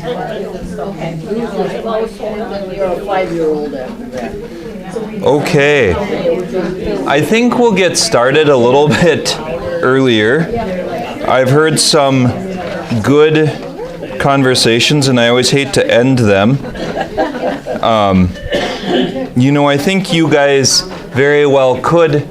You're a 5-year-old after that. Okay. I think we'll get started a little bit earlier. I've heard some good conversations, and I always hate to end them. I think you guys very well could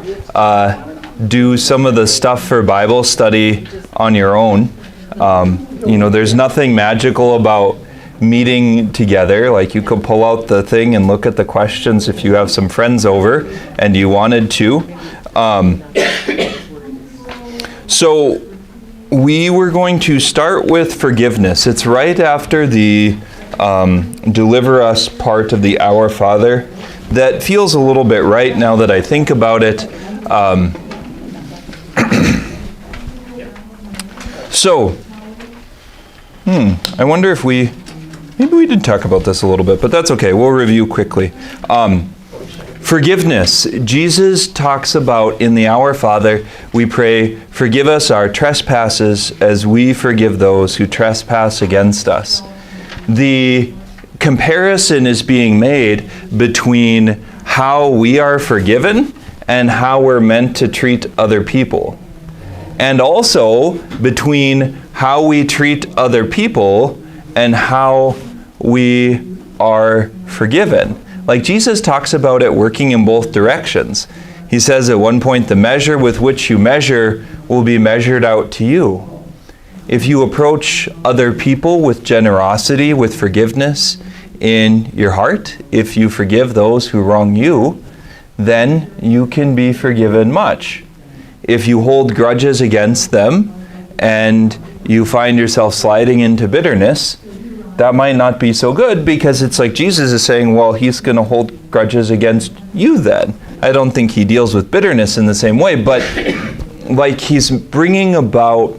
do some of the stuff for Bible study on your own. There's nothing magical about meeting together. Like, you could pull out the thing and look at the questions if you have some friends over and you wanted to. So we were going to start with forgiveness. It's right after the deliver us part of the Our Father. That feels a little bit right now that I think about it. I wonder if maybe we did talk about this a little bit, but that's okay. We'll review quickly. Forgiveness. Jesus talks about in the Our Father, we pray, forgive us our trespasses as we forgive those who trespass against us. The comparison is being made between how we are forgiven and how we're meant to treat other people. And also between how we treat other people and how we are forgiven. Like, Jesus talks about it working in both directions. He says at one point, the measure with which you measure will be measured out to you. If you approach other people with generosity, with forgiveness in your heart, if you forgive those who wrong you, then you can be forgiven much. If you hold grudges against them and you find yourself sliding into bitterness, that might not be so good, because it's like Jesus is saying, well, he's going to hold grudges against you then. I don't think he deals with bitterness in the same way, but like he's bringing about,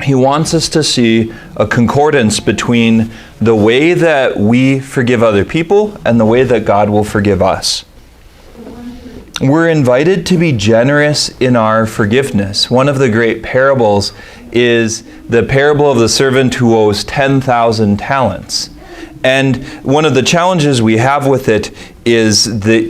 he wants us to see a concordance between the way that we forgive other people and the way that God will forgive us. We're invited to be generous in our forgiveness. One of the great parables is the parable of the servant who owes 10,000 talents. And one of the challenges we have with it is that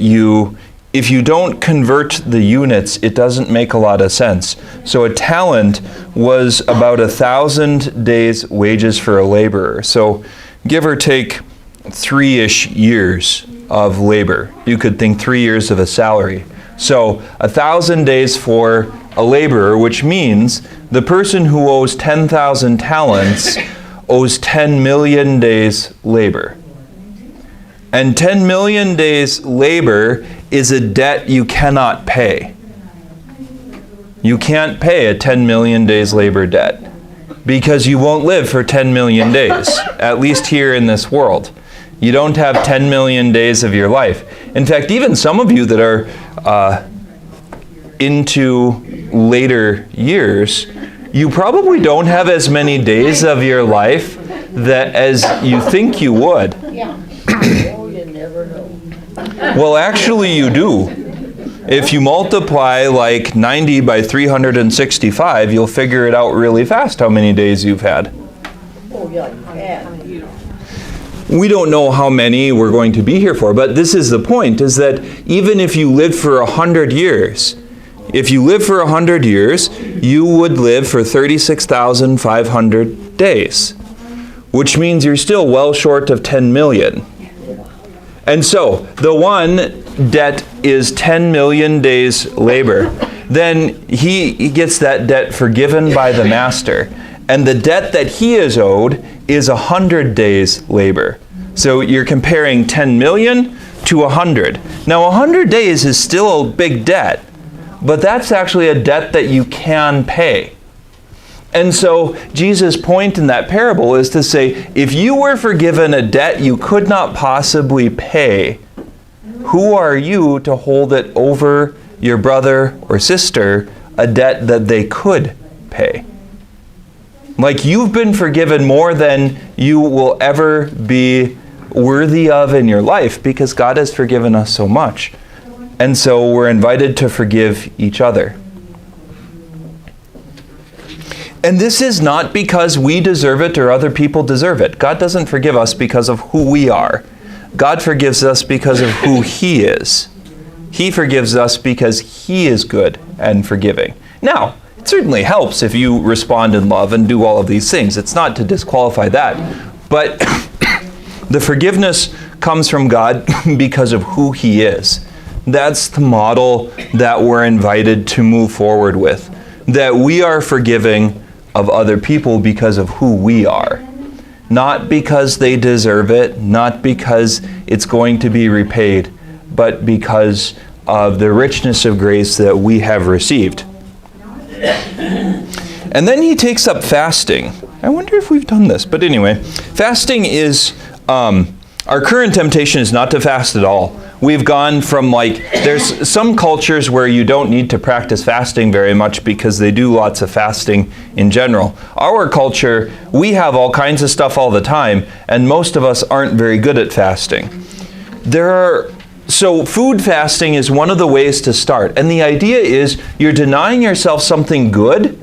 if you don't convert the units, it doesn't make a lot of sense. So a talent was about 1,000 days' wages for a laborer. So give or take 3-ish years of labor. You could think 3 years of a salary. So 1,000 days for a laborer, which means the person who owes 10,000 talents owes 10 million days labor. And 10 million days labor is a debt you cannot pay. You can't pay a 10 million days labor debt because you won't live for 10 million days, at least here in this world. You don't have 10 million days of your life. In fact, even some of you that are into later years, you probably don't have as many days of your life as you think you would. Yeah. Oh, you never know. Well, actually you do. If you multiply like 90 by 365, you'll figure it out really fast how many days you've had. Oh, yeah, you can. We don't know how many we're going to be here for, but this is the point, is that even if you lived for 100 years, if you live for 100 years, you would live for 36,500 days, which means you're still well short of 10 million. And so, the one debt is 10 million days labor. Then he gets that debt forgiven by the master. And the debt that he is owed is 100 days labor. So you're comparing 10 million to 100. Now 100 days is still a big debt, but that's actually a debt that you can pay. And so Jesus' point in that parable is to say, if you were forgiven a debt you could not possibly pay, who are you to hold it over your brother or sister, a debt that they could pay? Like, you've been forgiven more than you will ever be worthy of in your life because God has forgiven us so much. And so we're invited to forgive each other. And this is not because we deserve it or other people deserve it. God doesn't forgive us because of who we are. God forgives us because of who He is. He forgives us because He is good and forgiving. Now, it certainly helps if you respond in love and do all of these things. It's not to disqualify that. But the forgiveness comes from God because of who He is. That's the model that we're invited to move forward with. That we are forgiving of other people because of who we are. Not because they deserve it, not because it's going to be repaid, but because of the richness of grace that we have received. And then he takes up fasting. I wonder if we've done this, but anyway, fasting is, our current temptation is not to fast at all. We've gone from there's some cultures where you don't need to practice fasting very much because they do lots of fasting in general. Our culture, we have all kinds of stuff all the time, and most of us aren't very good at fasting. So food fasting is one of the ways to start. And the idea is you're denying yourself something good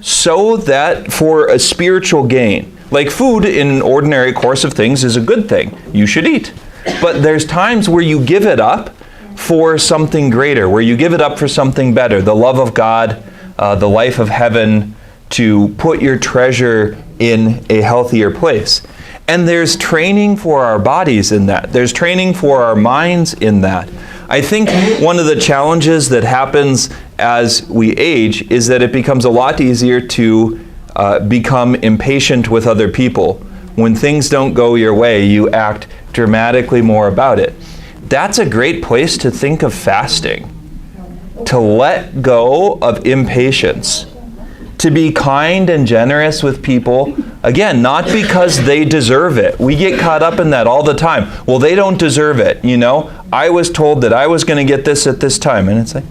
so that for a spiritual gain. Like food in an ordinary course of things is a good thing. You should eat. But there's times where you give it up for something greater, where you give it up for something better, the love of God, the life of heaven, to put your treasure in a healthier place. And there's training for our bodies in that. There's training for our minds in that. I think one of the challenges that happens as we age is that it becomes a lot easier to become impatient with other people. When things don't go your way, you act dramatically more about it. That's a great place to think of fasting. To let go of impatience. To be kind and generous with people. Again, not because they deserve it. We get caught up in that all the time. Well, they don't deserve it, you know. I was told that I was going to get this at this time. And it's like,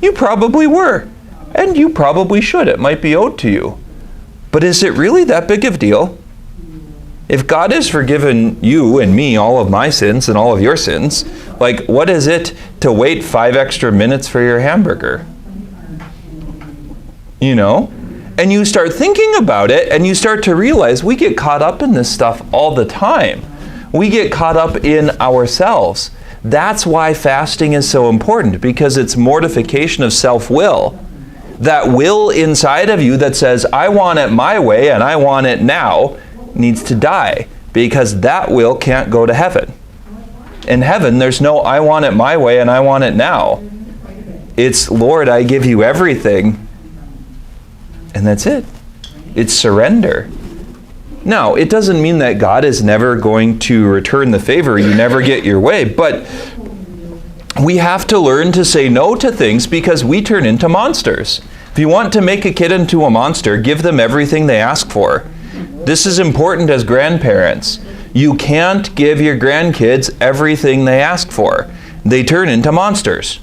you probably were. And you probably should. It might be owed to you. But is it really that big of a deal? If God has forgiven you and me all of my sins and all of your sins, what is it to wait 5 extra minutes for your hamburger? You know? And you start thinking about it and you start to realize we get caught up in this stuff all the time. We get caught up in ourselves. That's why fasting is so important, because it's mortification of self-will. That will inside of you that says, I want it my way and I want it now, needs to die, because that will can't go to heaven. In heaven, there's no I want it my way and I want it now. It's, Lord, I give you everything, and that's it. It's surrender. Now, it doesn't mean that God is never going to return the favor. You never get your way, but we have to learn to say no to things because we turn into monsters. If you want to make a kid into a monster, give them everything they ask for. This is important as grandparents. You can't give your grandkids everything they ask for. They turn into monsters.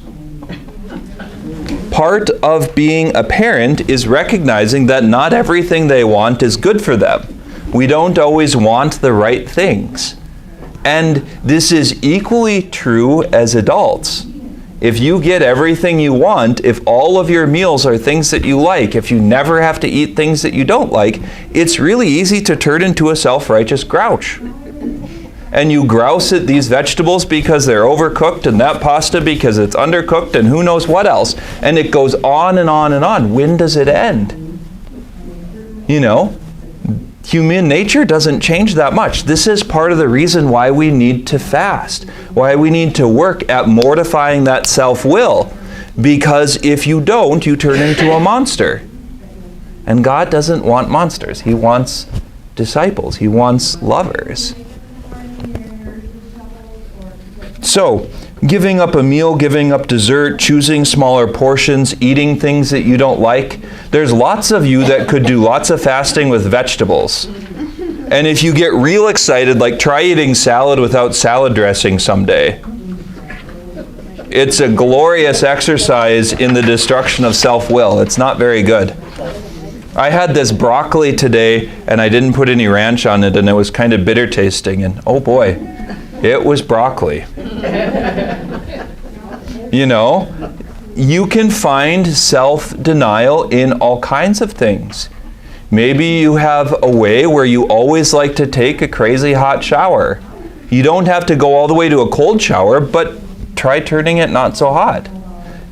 Part of being a parent is recognizing that not everything they want is good for them. We don't always want the right things. And this is equally true as adults. If you get everything you want, if all of your meals are things that you like, if you never have to eat things that you don't like, it's really easy to turn into a self-righteous grouch. And you grouse at these vegetables because they're overcooked, and that pasta because it's undercooked, and who knows what else. And it goes on and on and on. When does it end? You know? Human nature doesn't change that much. This is part of the reason why we need to fast, why we need to work at mortifying that self-will, because if you don't, you turn into a monster. And God doesn't want monsters. He wants disciples. He wants lovers. So, giving up a meal, giving up dessert, choosing smaller portions, eating things that you don't like. There's lots of you that could do lots of fasting with vegetables. And if you get real excited, try eating salad without salad dressing someday. It's a glorious exercise in the destruction of self-will. It's not very good. I had this broccoli today, and I didn't put any ranch on it, and it was kind of bitter tasting, and oh boy, it was broccoli. You know, you can find self-denial in all kinds of things. Maybe you have a way where you always like to take a crazy hot shower. You don't have to go all the way to a cold shower, but try turning it not so hot.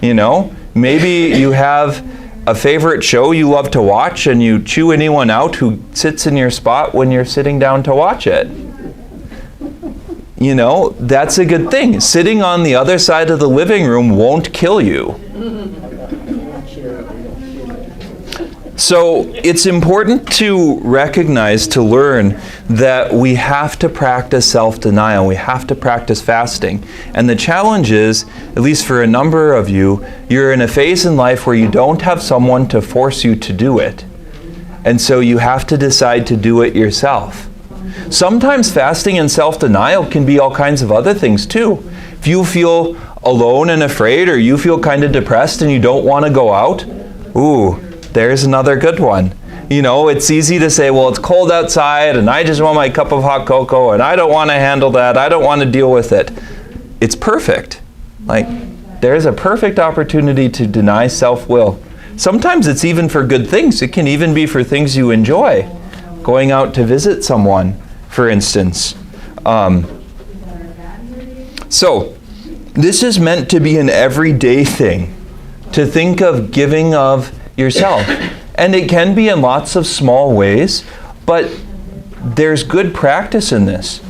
Maybe you have a favorite show you love to watch and you chew anyone out who sits in your spot when you're sitting down to watch it. That's a good thing. Sitting on the other side of the living room won't kill you. So it's important to recognize, to learn that we have to practice self-denial. We have to practice fasting. And the challenge is, at least for a number of you, you're in a phase in life where you don't have someone to force you to do it. And so you have to decide to do it yourself. Sometimes fasting and self-denial can be all kinds of other things too. If you feel alone and afraid, or you feel kind of depressed and you don't want to go out, there's another good one. It's easy to say, well, it's cold outside and I just want my cup of hot cocoa and I don't want to handle that. I don't want to deal with it. It's perfect. There's a perfect opportunity to deny self-will. Sometimes it's even for good things. It can even be for things you enjoy. Going out to visit someone, for instance. So, this is meant to be an everyday thing. To think of giving of yourself. And it can be in lots of small ways, but there's good practice in this.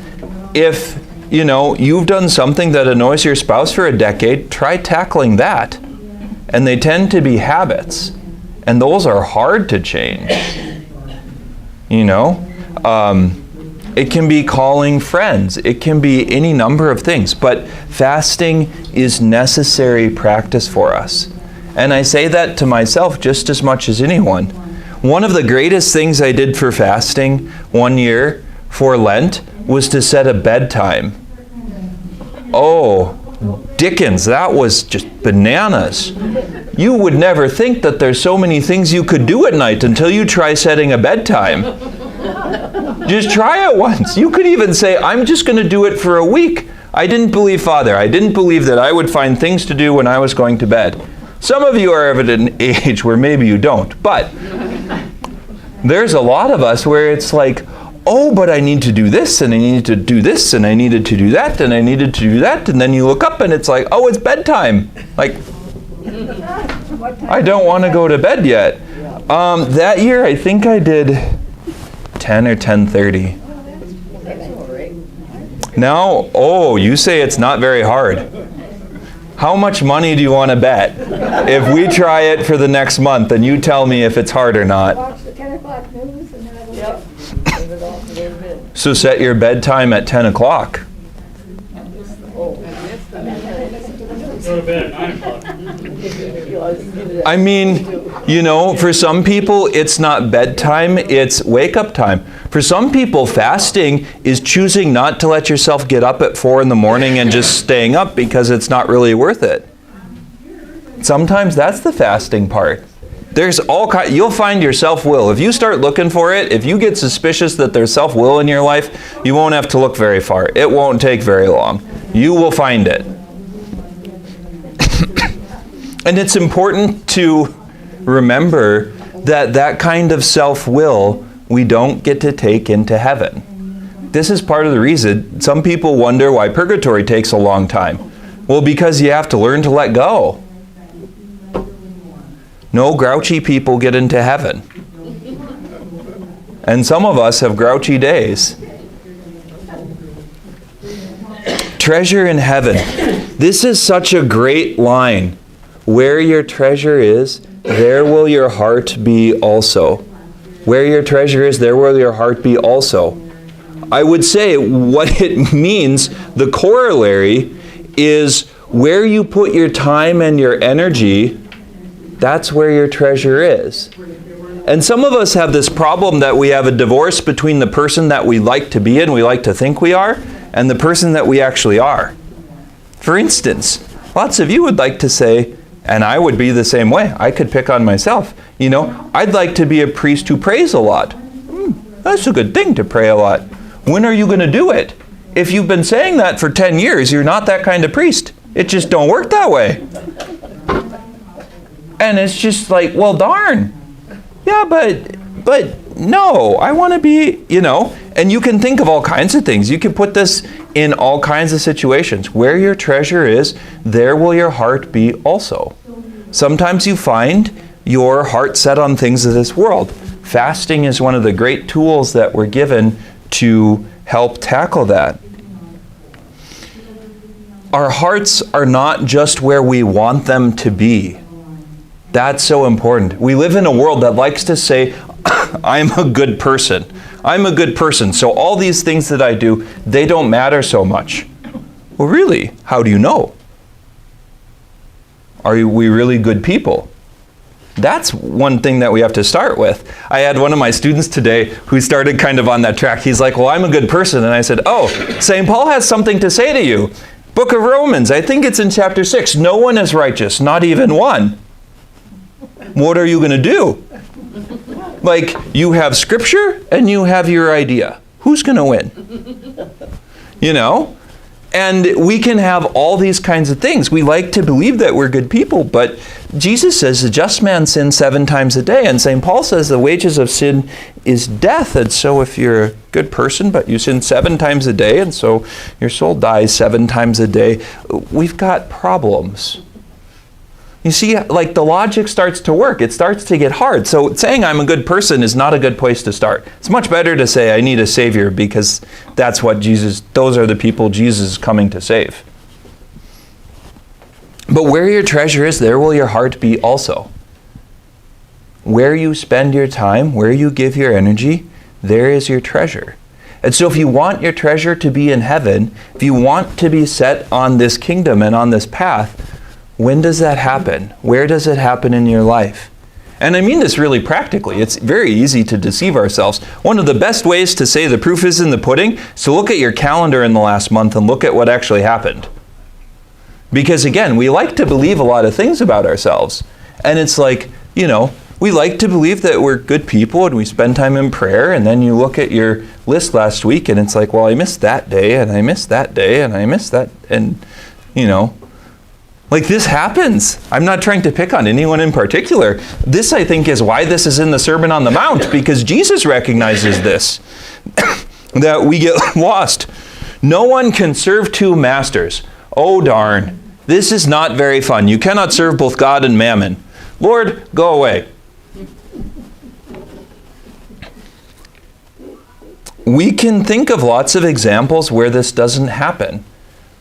If, you've done something that annoys your spouse for a decade, try tackling that. And they tend to be habits. And those are hard to change. It can be calling friends. It can be any number of things. But fasting is necessary practice for us. And I say that to myself just as much as anyone. One of the greatest things I did for fasting one year for Lent was to set a bedtime. Oh, Dickens, that was just bananas. You would never think that there's so many things you could do at night until you try setting a bedtime. Just try it once. You could even say, I'm just going to do it for a week. I didn't believe Father. I didn't believe that I would find things to do when I was going to bed. Some of you are of an age where maybe you don't, but there's a lot of us where it's like, oh, but I need to do this, and I need to do this, and I needed to do that, and I needed to do that, and then you look up and it's like, oh, it's bedtime. I don't want to go to bed yet. That year, I think I did 10 or 10:30. Now, you say it's not very hard. How much money do you want to bet if we try it for the next month and you tell me if it's hard or not? Watch the 10 o'clock news and then Yep. Leave it off a little bit. So set your bedtime at 10 o'clock. Oh. Go to bed at 9 o'clock. I mean, for some people, it's not bedtime, it's wake-up time. For some people, fasting is choosing not to let yourself get up at 4 in the morning and just staying up because it's not really worth it. Sometimes that's the fasting part. There's you'll find your self-will. If you start looking for it, if you get suspicious that there's self-will in your life, you won't have to look very far. It won't take very long. You will find it. And it's important to remember that that kind of self-will we don't get to take into heaven. This is part of the reason some people wonder why purgatory takes a long time. Well, because you have to learn to let go. No grouchy people get into heaven. And some of us have grouchy days. Treasure in heaven. This is such a great line. Where your treasure is, there will your heart be also. Where your treasure is, there will your heart be also. I would say what it means, the corollary, is where you put your time and your energy, that's where your treasure is. And some of us have this problem that we have a divorce between the person that we like to be and we like to think we are, and the person that we actually are. For instance, lots of you would like to say, and I would be the same way. I could pick on myself. I'd like to be a priest who prays a lot. That's a good thing to pray a lot. When are you going to do it? If you've been saying that for 10 years, you're not that kind of priest. It just don't work that way. And it's just like, well, darn. Yeah, but But no, I want to be, and you can think of all kinds of things. You can put this in all kinds of situations. Where your treasure is, there will your heart be also. Sometimes you find your heart set on things of this world. Fasting is one of the great tools that we're given to help tackle that. Our hearts are not just where we want them to be. That's so important. We live in a world that likes to say, I'm a good person. I'm a good person, so all these things that I do, they don't matter so much. Well, really, how do you know? Are we really good people? That's one thing that we have to start with. I had one of my students today who started kind of on that track. He's like, well, I'm a good person. And I said, oh, St. Paul has something to say to you. Book of Romans, I think it's in chapter 6. No one is righteous, not even one. What are you going to do? Like, you have scripture and you have your idea. Who's going to win? And we can have all these kinds of things. We like to believe that we're good people, but Jesus says the just man sins 7 times a day. And St. Paul says the wages of sin is death. And so if you're a good person, but you sin 7 times a day, and so your soul dies 7 times a day, we've got problems. You see, like, the logic starts to work. It starts to get hard. So saying I'm a good person is not a good place to start. It's much better to say I need a Savior, because those are the people Jesus is coming to save. But where your treasure is, there will your heart be also. Where you spend your time, where you give your energy, there is your treasure. And so if you want your treasure to be in heaven, if you want to be set on this kingdom and on this path, when does that happen? Where does it happen in your life? And I mean this really practically. It's very easy to deceive ourselves. One of the best ways to say the proof is in the pudding is to look at your calendar in the last month and look at what actually happened. Because again, we like to believe a lot of things about ourselves. And it's like, we like to believe that we're good people and we spend time in prayer, and then you look at your list last week and it's like, well, I missed that day and I missed that day and I missed that, and like, this happens. I'm not trying to pick on anyone in particular. This, I think, is why this is in the Sermon on the Mount, because Jesus recognizes this, that we get lost. No one can serve 2 masters. Oh, darn. This is not very fun. You cannot serve both God and mammon. Lord, go away. We can think of lots of examples where this doesn't happen.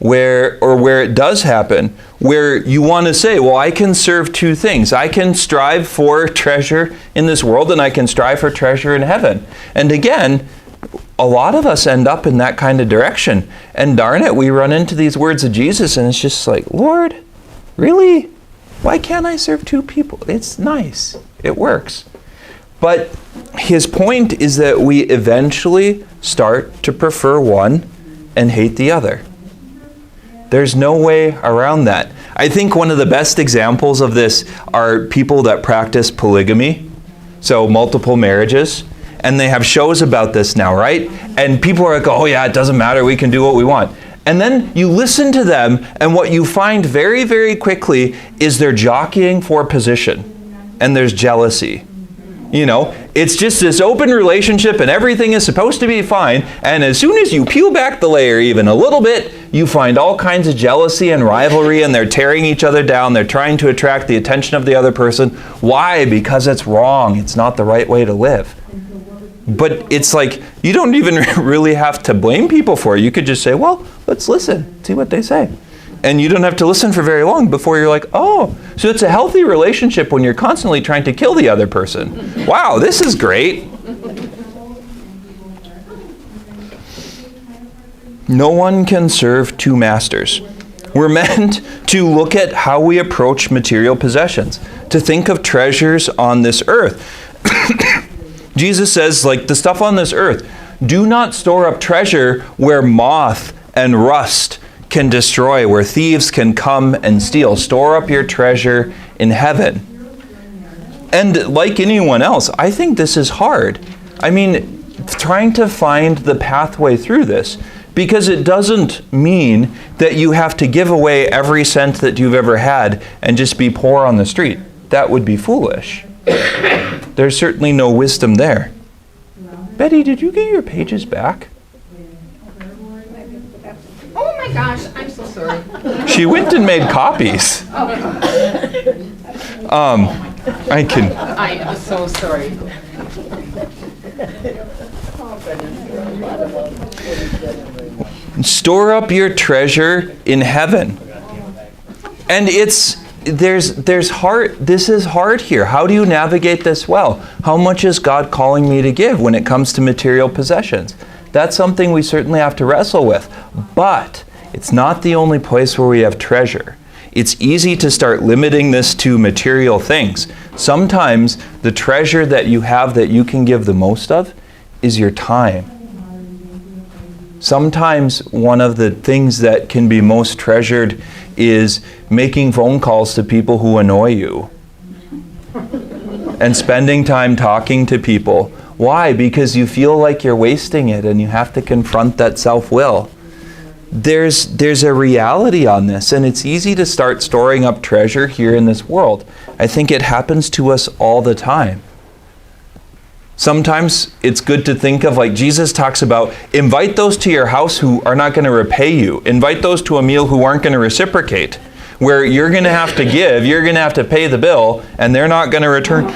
Where it does happen, where you want to say, well, I can serve 2 things. I can strive for treasure in this world, and I can strive for treasure in heaven. And again, a lot of us end up in that kind of direction. And darn it, we run into these words of Jesus, and it's just like, Lord, really? Why can't I serve 2 people? It's nice. It works. But his point is that we eventually start to prefer one and hate the other. There's no way around that. I think one of the best examples of this are people that practice polygamy, so multiple marriages, and they have shows about this now, right? And people are like, oh yeah, it doesn't matter, we can do what we want. And then you listen to them, and what you find very, very quickly is they're jockeying for position, and there's jealousy. It's just this open relationship and everything is supposed to be fine. And as soon as you peel back the layer even a little bit, you find all kinds of jealousy and rivalry, and they're tearing each other down. They're trying to attract the attention of the other person. Why? Because it's wrong. It's not the right way to live. But it's like, you don't even really have to blame people for it. You could just say, well, let's listen, see what they say. And you don't have to listen for very long before you're like, oh, so it's a healthy relationship when you're constantly trying to kill the other person. Wow, this is great. No one can serve 2 masters. We're meant to look at how we approach material possessions, to think of treasures on this earth. Jesus says, like, the stuff on this earth, do not store up treasure where moth and rust can destroy, where thieves can come and steal. Store up your treasure in heaven. And like anyone else, I think this is hard. I mean, trying to find the pathway through this, because it doesn't mean that you have to give away every cent that you've ever had and just be poor on the street. That would be foolish. there's certainly no wisdom there. Betty, did you get your pages back? Oh my gosh, I'm so sorry. She went and made copies. I am so sorry. Store up your treasure in heaven. And there's hard, this is hard here. How do you navigate this well? How much is God calling me to give when it comes to material possessions? That's something we certainly have to wrestle with. But it's not the only place where we have treasure. It's easy to start limiting this to material things. Sometimes the treasure that you have that you can give the most of is your time. Sometimes one of the things that can be most treasured is making phone calls to people who annoy you and spending time talking to people. Why? Because you feel like you're wasting it and you have to confront that self-will. There's a reality on this, and it's easy to start storing up treasure here in this world. I think it happens to us all the time. Sometimes it's good to think of, like Jesus talks about, invite those to your house who are not going to repay you. Invite those to a meal who aren't going to reciprocate. Where you're going to have to give, you're going to have to pay the bill, and they're not going to return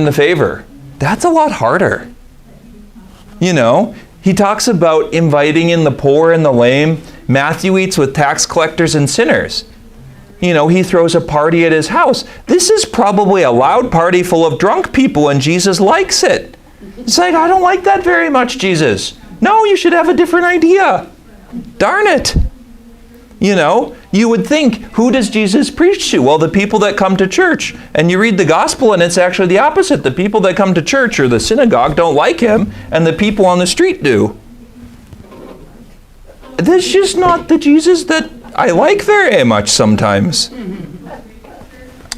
the favor. That's a lot harder. You know, he talks about inviting in the poor and the lame. Matthew eats with tax collectors and sinners. You know, he throws a party at his house. This is probably a loud party full of drunk people, and Jesus likes it. It's like, I don't like that very much, Jesus. No, you should have a different idea. Darn it. You know, you would think, who does Jesus preach to? Well, the people that come to church. And you read the gospel, and it's actually the opposite. The people that come to church or the synagogue don't like him, and the people on the street do. This is just not the Jesus that I like very much sometimes.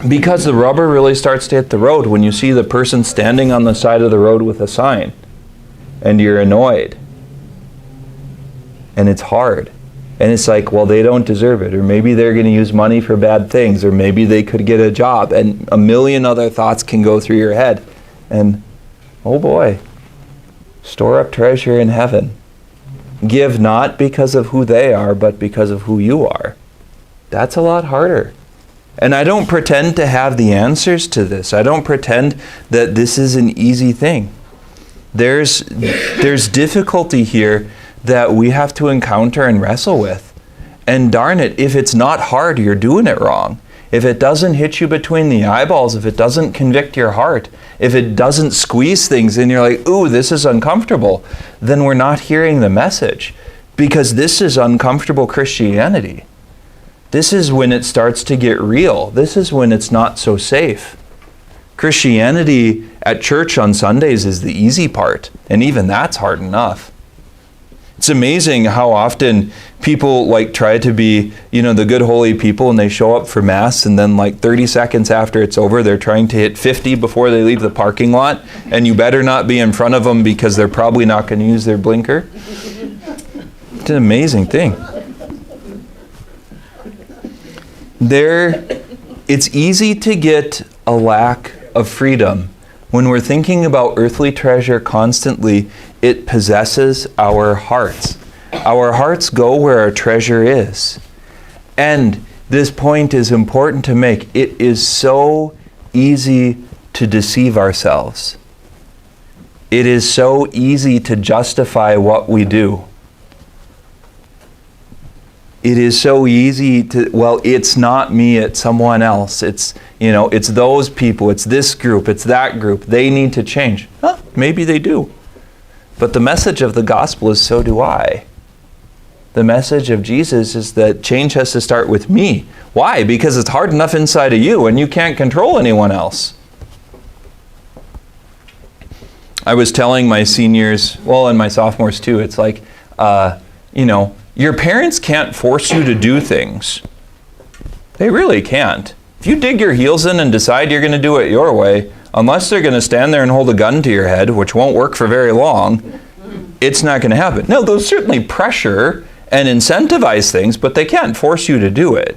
Because the rubber really starts to hit the road when you see the person standing on the side of the road with a sign, and you're annoyed. And it's hard. And it's like, well, they don't deserve it, or maybe they're going to use money for bad things, or maybe they could get a job, and a million other thoughts can go through your head. And, oh boy, store up treasure in heaven. Give not because of who they are, but because of who you are. That's a lot harder. And I don't pretend to have the answers to this. I don't pretend that this is an easy thing. There's difficulty here that we have to encounter and wrestle with. And darn it, if it's not hard, you're doing it wrong. If it doesn't hit you between the eyeballs, if it doesn't convict your heart, if it doesn't squeeze things and you're like, ooh, this is uncomfortable, then we're not hearing the message. Because this is uncomfortable Christianity. This is when it starts to get real. This is when it's not so safe. Christianity at church on Sundays is the easy part, and even that's hard enough. It's amazing how often people try to be, the good holy people, and they show up for Mass, and then 30 seconds after it's over, they're trying to hit 50 before they leave the parking lot, and you better not be in front of them because they're probably not going to use their blinker. It's an amazing thing. It's easy to get a lack of freedom. When we're thinking about earthly treasure constantly, it possesses our hearts. Our hearts go where our treasure is. And this point is important to make. It is so easy to deceive ourselves. It is so easy to justify what we do. It is so easy to, well, it's not me, it's someone else. It's those people, it's this group, it's that group. They need to change. Huh, maybe they do. But the message of the gospel is, so do I. The message of Jesus is that change has to start with me. Why? Because it's hard enough inside of you and you can't control anyone else. I was telling my seniors, and my sophomores too, it's like, your parents can't force you to do things. They really can't. If you dig your heels in and decide you're going to do it your way, unless they're going to stand there and hold a gun to your head, which won't work for very long, it's not going to happen. No, they'll certainly pressure and incentivize things, but they can't force you to do it.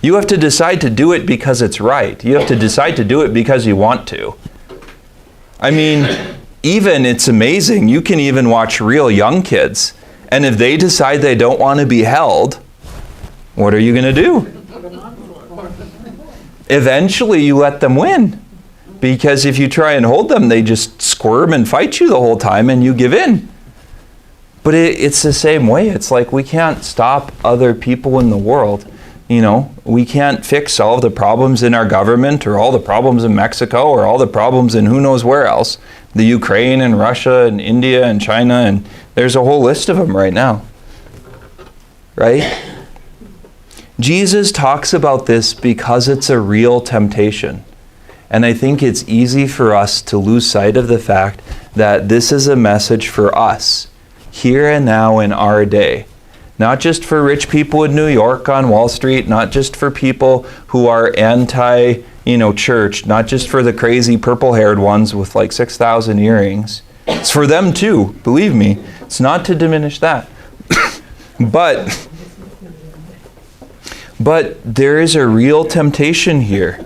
You have to decide to do it because it's right. You have to decide to do it because you want to. I mean, even it's amazing. You can even watch real young kids, and if they decide they don't want to be held, what are you going to do? Eventually, you let them win. Because if you try and hold them, they just squirm and fight you the whole time, and you give in. But it's the same way. It's like we can't stop other people in the world. You know, we can't fix all of the problems in our government or all the problems in Mexico or all the problems in who knows where else. The Ukraine and Russia and India and China, and there's a whole list of them right now. Right? Jesus talks about this because it's a real temptation. And I think it's easy for us to lose sight of the fact that this is a message for us, here and now in our day. Not just for rich people in New York on Wall Street, not just for people who are anti-church, not just for the crazy purple-haired ones with like 6,000 earrings. It's for them too, believe me. It's not to diminish that. But there is a real temptation here.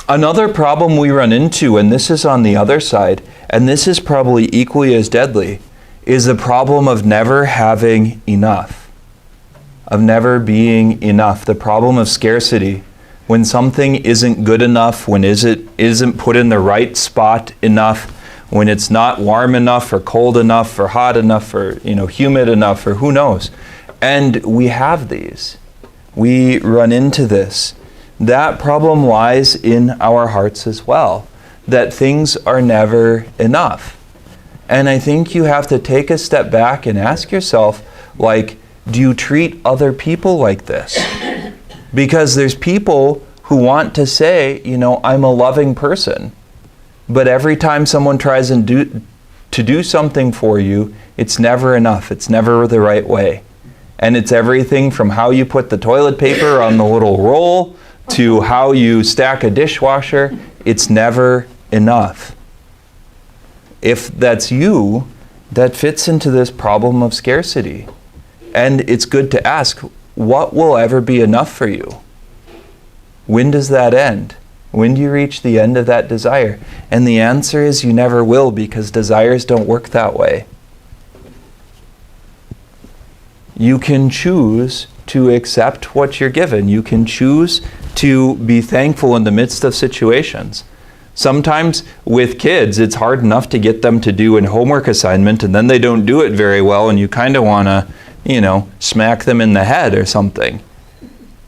Another problem we run into, and this is on the other side, and this is probably equally as deadly, is the problem of never having enough, of never being enough, the problem of scarcity. When something isn't good enough, when it isn't put in the right spot enough, when it's not warm enough or cold enough or hot enough or humid enough or who knows. And we have these. We run into this. That problem lies in our hearts as well, that things are never enough. And I think you have to take a step back and ask yourself, do you treat other people like this? Because there's people who want to say, I'm a loving person. But every time someone tries to do something for you, it's never enough. It's never the right way. And it's everything from how you put the toilet paper on the little roll to how you stack a dishwasher. It's never enough. If that's you, that fits into this problem of scarcity. And it's good to ask, what will ever be enough for you? When does that end? When do you reach the end of that desire? And the answer is you never will, because desires don't work that way. You can choose to accept what you're given. You can choose to be thankful in the midst of situations. Sometimes with kids, it's hard enough to get them to do a homework assignment, and then they don't do it very well, and you kind of want to, smack them in the head or something.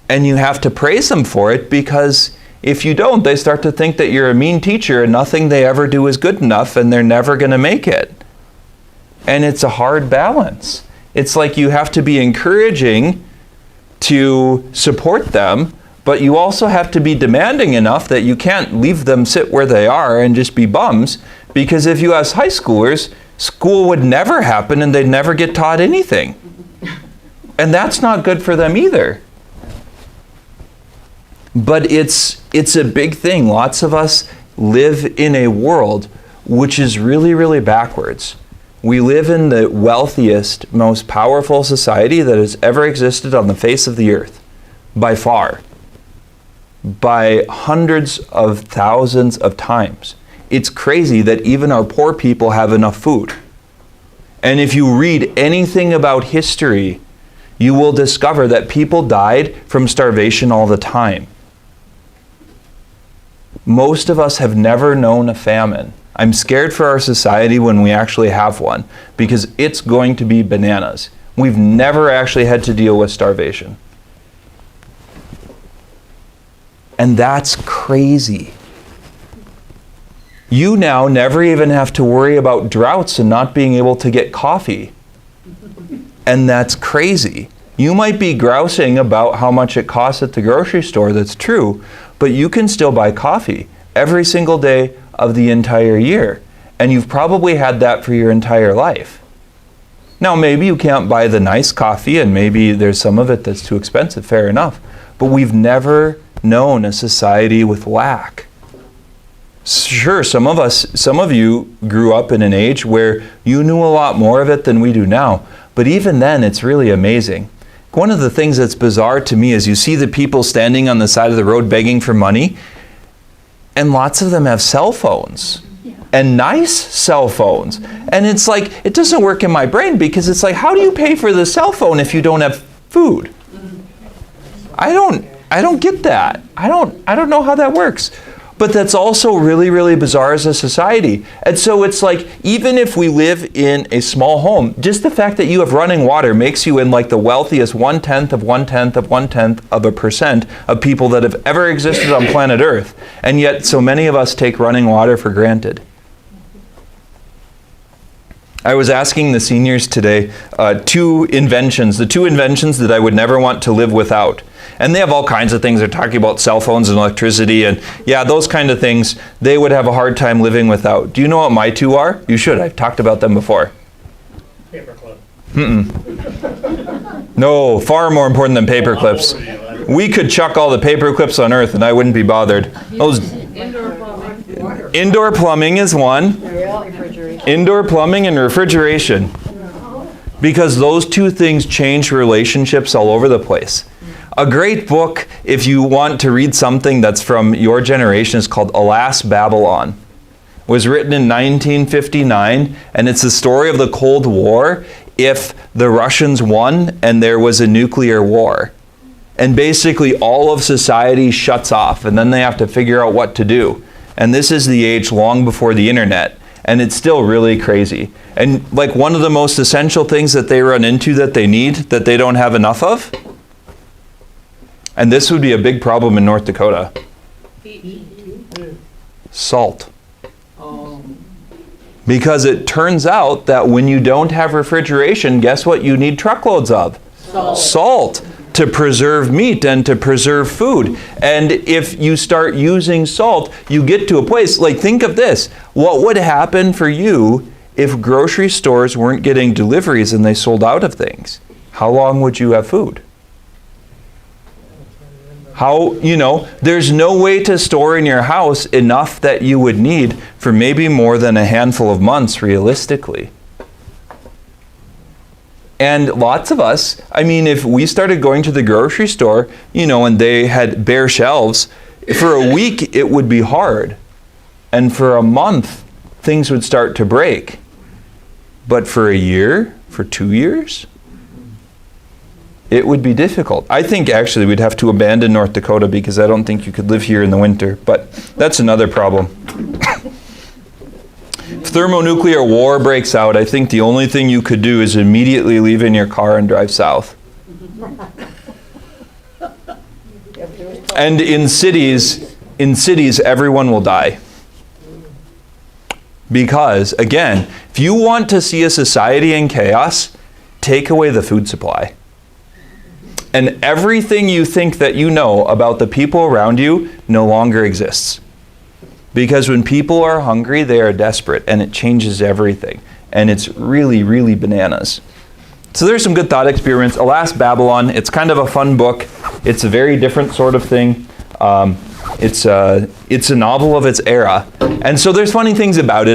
And you have to praise them for it, because if you don't, they start to think that you're a mean teacher and nothing they ever do is good enough, and they're never going to make it. And it's a hard balance. It's like you have to be encouraging to support them, but you also have to be demanding enough that you can't leave them sit where they are and just be bums, because if you ask high schoolers, school would never happen and they'd never get taught anything. And that's not good for them either. But it's a big thing. Lots of us live in a world which is really, really backwards. We live in the wealthiest, most powerful society that has ever existed on the face of the earth, by far. By hundreds of thousands of times. It's crazy that even our poor people have enough food. And if you read anything about history, you will discover that people died from starvation all the time. Most of us have never known a famine. I'm scared for our society when we actually have one, because it's going to be bananas. We've never actually had to deal with starvation. And that's crazy. You now never even have to worry about droughts and not being able to get coffee. And that's crazy. You might be grousing about how much it costs at the grocery store, that's true, but you can still buy coffee every single day of the entire year. And you've probably had that for your entire life. Now, maybe you can't buy the nice coffee, and maybe there's some of it that's too expensive, fair enough. But we've never known a society with lack. Sure, some of you grew up in an age where you knew a lot more of it than we do now. But even then, it's really amazing. One of the things that's bizarre to me is you see the people standing on the side of the road begging for money, and lots of them have cell phones. And nice cell phones. And it's like, it doesn't work in my brain, because it's like, how do you pay for the cell phone if you don't have food? I don't get that. I don't know how that works. But that's also really, really bizarre as a society. And so it's like, even if we live in a small home, just the fact that you have running water makes you in like the wealthiest 1/10 of 1/10 of 1/10 of a percent of people that have ever existed on planet Earth. And yet so many of us take running water for granted. I was asking the seniors today the two inventions that I would never want to live without. And they have all kinds of things. They're talking about cell phones and electricity and yeah, those kind of things they would have a hard time living without. Do you know what my two are? You should. I've talked about them before. Paperclip. No, far more important than paper clips. We could chuck all the paper clips on Earth and I wouldn't be bothered. Those indoor plumbing is one. Indoor plumbing and refrigeration. Because those two things change relationships all over the place. A great book, if you want to read something that's from your generation, is called Alas, Babylon. It was written in 1959, and it's the story of the Cold War if the Russians won and there was a nuclear war. And basically all of society shuts off, and then they have to figure out what to do. And this is the age long before the internet. And it's still really crazy. And like one of the most essential things that they run into that they need, that they don't have enough of, and this would be a big problem in North Dakota. Salt. Because it turns out that when you don't have refrigeration, guess what you need truckloads of? Salt. To preserve meat and to preserve food. And if you start using salt, you get to a place, like think of this. What would happen for you if grocery stores weren't getting deliveries and they sold out of things? How long would you have food? There's no way to store in your house enough that you would need for maybe more than a handful of months realistically. And lots of us, if we started going to the grocery store, and they had bare shelves, for a week it would be hard. And for a month, things would start to break. But for a year, for 2 years, it would be difficult. I think actually we'd have to abandon North Dakota because I don't think you could live here in the winter. But that's another problem. If thermonuclear war breaks out, I think the only thing you could do is immediately leave in your car and drive south. And in cities, everyone will die. Because, again, if you want to see a society in chaos, take away the food supply. And everything you think that you know about the people around you no longer exists. Because when people are hungry, they are desperate, and it changes everything. And it's really, really bananas. So there's some good thought experiments. Alas, Babylon, it's kind of a fun book. It's a very different sort of thing. It's a novel of its era. And so there's funny things about it.